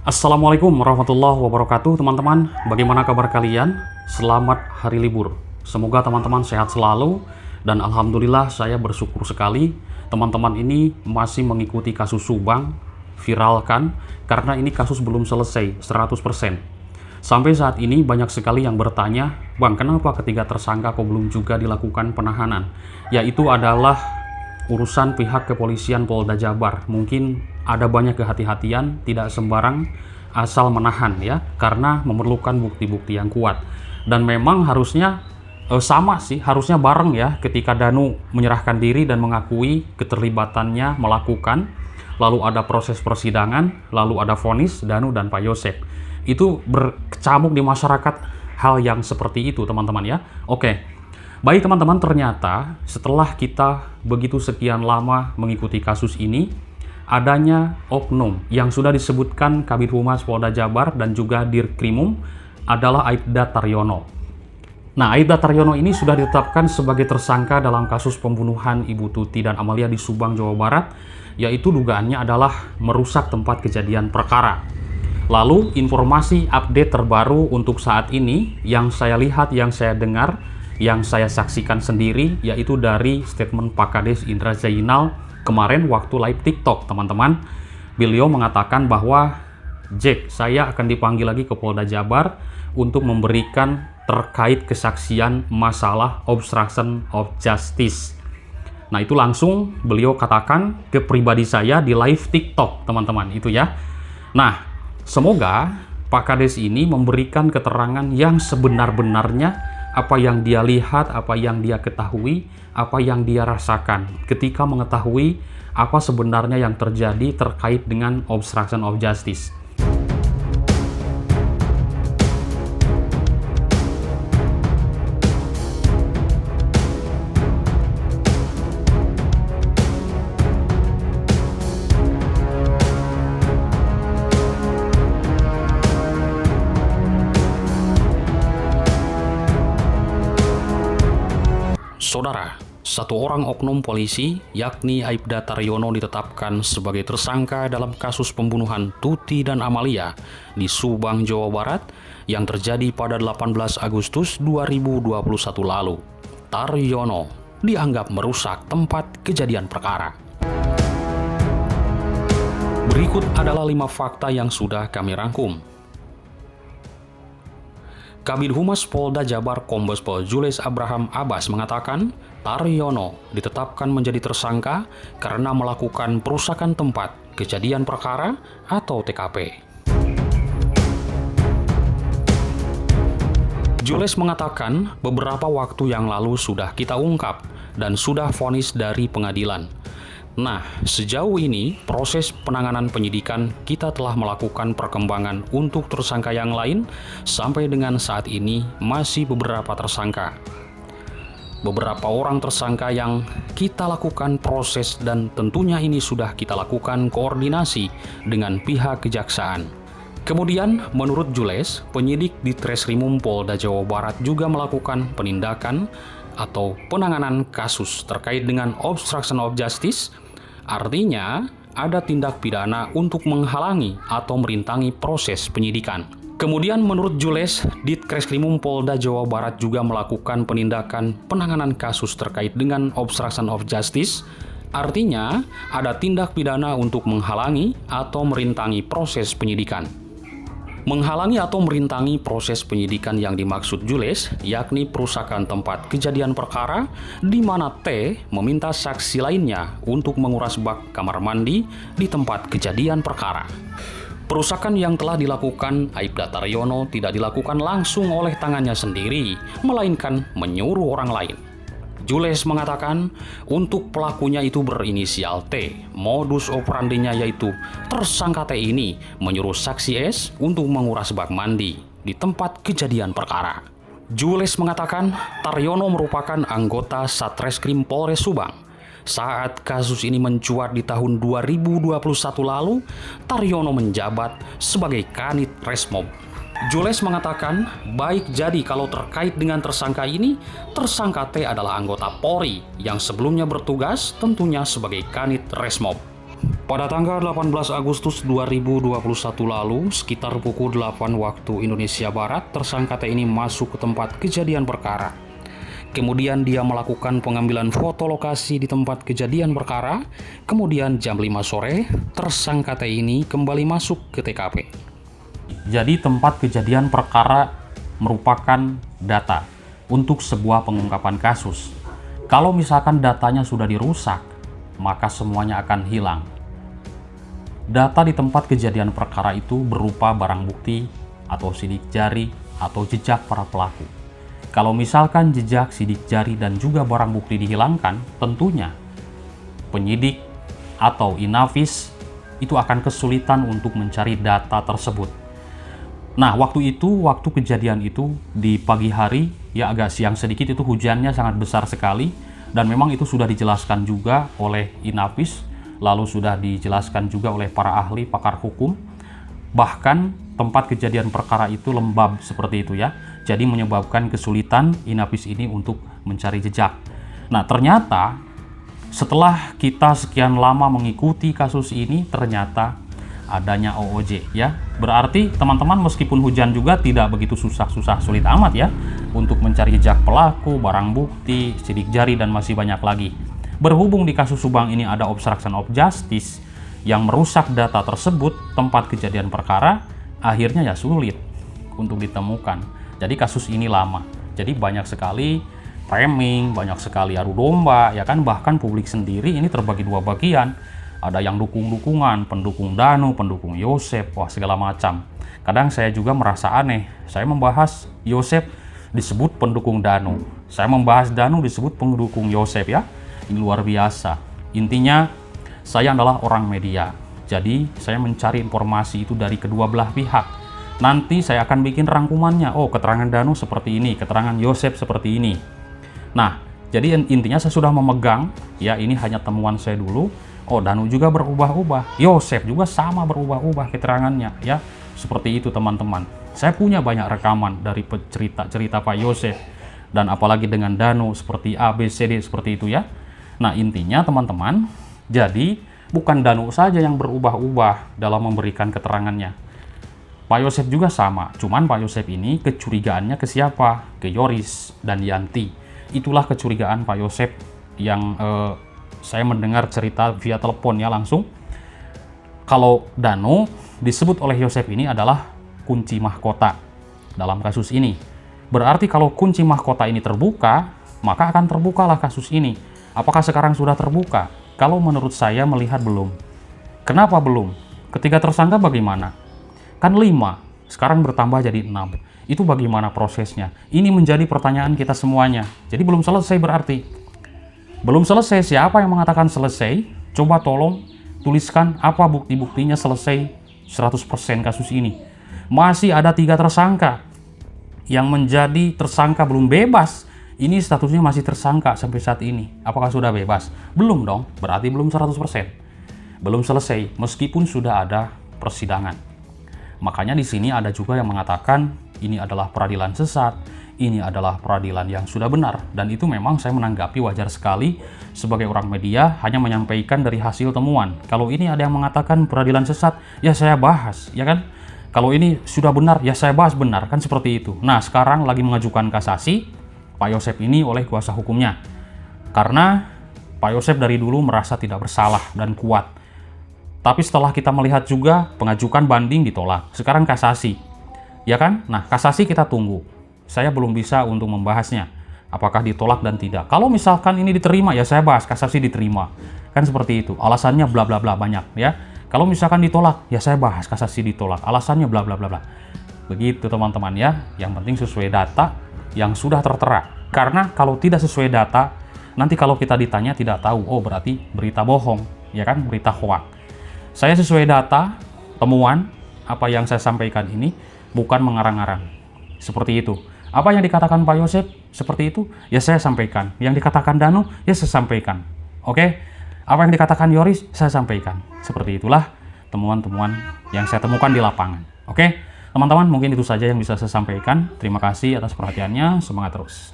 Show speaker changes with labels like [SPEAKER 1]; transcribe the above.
[SPEAKER 1] Assalamualaikum warahmatullahi wabarakatuh teman-teman. Bagaimana kabar kalian? Selamat hari libur. Semoga teman-teman sehat selalu. Dan Alhamdulillah saya bersyukur sekali teman-teman ini masih mengikuti kasus Subang. Viralkan, karena ini kasus belum selesai 100%. Sampai saat ini banyak sekali yang bertanya, Bang, kenapa ketiga tersangka kok belum juga dilakukan penahanan? Yaitu adalah urusan pihak kepolisian Polda Jabar. Mungkin ada banyak kehati-hatian, tidak sembarang asal menahan ya, karena memerlukan bukti-bukti yang kuat. Dan memang harusnya sama sih, harusnya bareng ya, ketika Danu menyerahkan diri dan mengakui keterlibatannya melakukan, lalu ada proses persidangan, lalu ada vonis Danu dan Pak Yosep. Itu berkecamuk di masyarakat hal yang seperti itu teman-teman ya. Oke, baik teman-teman, ternyata setelah kita begitu sekian lama mengikuti kasus ini, adanya oknum yang sudah disebutkan Kabid Humas Polda Jabar dan juga Dirkrimum adalah Aibda Taryono. Nah, Aibda Taryono ini sudah ditetapkan sebagai tersangka dalam kasus pembunuhan Ibu Tuti dan Amalia di Subang, Jawa Barat, yaitu dugaannya adalah merusak tempat kejadian perkara. Lalu informasi update terbaru untuk saat ini yang saya lihat, yang saya dengar, yang saya saksikan sendiri, yaitu dari statement Pak Kades Indra Zainal kemarin waktu live TikTok teman-teman. Beliau mengatakan bahwa Jack, saya akan dipanggil lagi ke Polda Jabar untuk memberikan terkait kesaksian masalah obstruction of justice. Nah, itu langsung beliau katakan ke pribadi saya di live TikTok teman-teman itu ya. Nah, semoga Pak Kades ini memberikan keterangan yang sebenar-benarnya, apa yang dia lihat, apa yang dia ketahui, apa yang dia rasakan ketika mengetahui apa sebenarnya yang terjadi terkait dengan obstruction of justice. Saudara, satu orang oknum polisi, yakni Aibda Taryono, ditetapkan sebagai tersangka dalam kasus pembunuhan Tuti dan Amalia di Subang, Jawa Barat yang terjadi pada 18 Agustus 2021 lalu. Taryono dianggap merusak tempat kejadian perkara. Berikut adalah 5 fakta yang sudah kami rangkum. Kabid Humas Polda Jabar Kombes Pol Jules Abraham Abbas mengatakan Taryono ditetapkan menjadi tersangka karena melakukan perusakan tempat kejadian perkara atau TKP. Jules mengatakan beberapa waktu yang lalu sudah kita ungkap dan sudah vonis dari pengadilan. Nah, sejauh ini proses penanganan penyidikan kita telah melakukan perkembangan untuk tersangka yang lain. Sampai dengan saat ini masih beberapa tersangka. Beberapa orang tersangka yang kita lakukan proses dan tentunya ini sudah kita lakukan koordinasi dengan pihak kejaksaan. Kemudian menurut Jules, penyidik di Treskrimum Polda Jawa Barat juga melakukan penindakan atau penanganan kasus terkait dengan obstruction of justice. Artinya, ada tindak pidana untuk menghalangi atau merintangi proses penyidikan. Kemudian menurut Jules, Ditreskrimum Polda Jawa Barat juga melakukan penindakan penanganan kasus terkait dengan obstruction of justice. Artinya, ada tindak pidana untuk menghalangi atau merintangi proses penyidikan. Menghalangi atau merintangi proses penyidikan yang dimaksud Jules, yakni perusakan tempat kejadian perkara, di mana T meminta saksi lainnya untuk menguras bak kamar mandi di tempat kejadian perkara. Perusakan yang telah dilakukan Aibda Taryono tidak dilakukan langsung oleh tangannya sendiri, melainkan menyuruh orang lain. Jules mengatakan untuk pelakunya itu berinisial T. Modus operandinya yaitu tersangka T ini menyuruh saksi S untuk menguras bak mandi di tempat kejadian perkara. Jules mengatakan Taryono merupakan anggota Satreskrim Polres Subang. Saat kasus ini mencuat di tahun 2021 lalu, Taryono menjabat sebagai Kanit Resmob. Jules mengatakan, baik jadi kalau terkait dengan tersangka ini, tersangka T adalah anggota Polri yang sebelumnya bertugas tentunya sebagai Kanit Resmob. Pada tanggal 18 Agustus 2021 lalu, sekitar pukul 8 waktu Indonesia Barat, tersangka T ini masuk ke tempat kejadian perkara. Kemudian dia melakukan pengambilan foto lokasi di tempat kejadian perkara. Kemudian jam 5 sore, tersangka T ini kembali masuk ke TKP. Jadi tempat kejadian perkara merupakan data untuk sebuah pengungkapan kasus. Kalau misalkan datanya sudah dirusak, maka semuanya akan hilang. Data di tempat kejadian perkara itu berupa barang bukti atau sidik jari atau jejak para pelaku. Kalau misalkan jejak, sidik jari, dan juga barang bukti dihilangkan, tentunya penyidik atau Inavis itu akan kesulitan untuk mencari data tersebut. Nah, waktu kejadian itu di pagi hari, ya agak siang sedikit, itu hujannya sangat besar sekali, dan memang itu sudah dijelaskan juga oleh Inavis, lalu sudah dijelaskan juga oleh para ahli pakar hukum. Bahkan tempat kejadian perkara itu lembab seperti itu ya, jadi menyebabkan kesulitan Inavis ini untuk mencari jejak. Nah, ternyata setelah kita sekian lama mengikuti kasus ini, ternyata adanya OOJ ya. Berarti teman-teman, meskipun hujan juga tidak begitu susah sulit amat ya untuk mencari jejak pelaku, barang bukti, sidik jari, dan masih banyak lagi. Berhubung di kasus Subang ini ada obstruction of justice yang merusak data tersebut, tempat kejadian perkara, akhirnya ya sulit untuk ditemukan. Jadi kasus ini lama. Jadi banyak sekali framing, banyak sekali adu domba, ya kan, bahkan publik sendiri ini terbagi dua bagian. Ada yang dukung-dukungan, pendukung Danu, pendukung Yosep, wah segala macam. Kadang saya juga merasa aneh, saya membahas Yosep disebut pendukung Danu, saya membahas Danu disebut pendukung Yosep ya. Ini luar biasa. Intinya, saya adalah orang media. Jadi, saya mencari informasi itu dari kedua belah pihak. Nanti saya akan bikin rangkumannya. Oh, keterangan Danu seperti ini, keterangan Yosep seperti ini. Nah, jadi intinya saya sudah memegang, ya ini hanya temuan saya dulu. Oh, Danu juga berubah-ubah. Yosep juga sama berubah-ubah keterangannya, ya. Seperti itu, teman-teman. Saya punya banyak rekaman dari cerita-cerita Pak Yosep. Dan apalagi dengan Danu seperti A, B, C, D, seperti itu ya. Nah, intinya teman-teman, jadi bukan Danu saja yang berubah-ubah dalam memberikan keterangannya. Pak Yosep juga sama, cuman Pak Yosep ini kecurigaannya ke siapa? Ke Yoris dan Yanti. Itulah kecurigaan Pak Yosep yang saya mendengar cerita via telepon ya langsung. Kalau Danu disebut oleh Yosep ini adalah kunci mahkota dalam kasus ini. Berarti kalau kunci mahkota ini terbuka, maka akan terbukalah kasus ini. Apakah sekarang sudah terbuka? Kalau menurut saya melihat belum. Kenapa belum? Ketika tersangka bagaimana? Kan 5, sekarang bertambah jadi 6. Itu bagaimana prosesnya? Ini menjadi pertanyaan kita semuanya. Jadi belum selesai berarti. Belum selesai, siapa yang mengatakan selesai? Coba tolong tuliskan apa bukti-buktinya selesai 100% kasus ini. Masih ada 3 tersangka yang menjadi tersangka belum bebas. Ini statusnya masih tersangka sampai saat ini. Apakah sudah bebas? Belum dong, berarti belum 100%. Belum selesai, meskipun sudah ada persidangan. Makanya di sini ada juga yang mengatakan ini adalah peradilan sesat, ini adalah peradilan yang sudah benar. Dan itu memang saya menanggapi wajar sekali sebagai orang media, hanya menyampaikan dari hasil temuan. Kalau ini ada yang mengatakan peradilan sesat, ya saya bahas, ya kan? Kalau ini sudah benar, ya saya bahas benar, kan seperti itu. Nah, sekarang lagi mengajukan kasasi Pak Yosep ini oleh kuasa hukumnya. Karena Pak Yosep dari dulu merasa tidak bersalah dan kuat. Tapi setelah kita melihat juga pengajukan banding ditolak. Sekarang kasasi. Ya kan? Nah, kasasi kita tunggu. Saya belum bisa untuk membahasnya. Apakah ditolak dan tidak. Kalau misalkan ini diterima, ya saya bahas kasasi diterima. Kan seperti itu. Alasannya bla bla bla banyak ya. Kalau misalkan ditolak, ya saya bahas kasasi ditolak. Alasannya bla bla bla bla. Begitu teman-teman ya. Yang penting sesuai data yang sudah tertera. Karena kalau tidak sesuai data, nanti kalau kita ditanya tidak tahu, oh berarti berita bohong, ya kan, berita hoax. Saya sesuai data, temuan, apa yang saya sampaikan ini, bukan mengarang-arang. Seperti itu. Apa yang dikatakan Pak Yosep, seperti itu, ya saya sampaikan. Yang dikatakan Danu, ya saya sampaikan. Oke? Apa yang dikatakan Yoris, saya sampaikan. Seperti itulah temuan-temuan yang saya temukan di lapangan. Oke? Teman-teman, mungkin itu saja yang bisa saya sampaikan. Terima kasih atas perhatiannya. Semangat terus.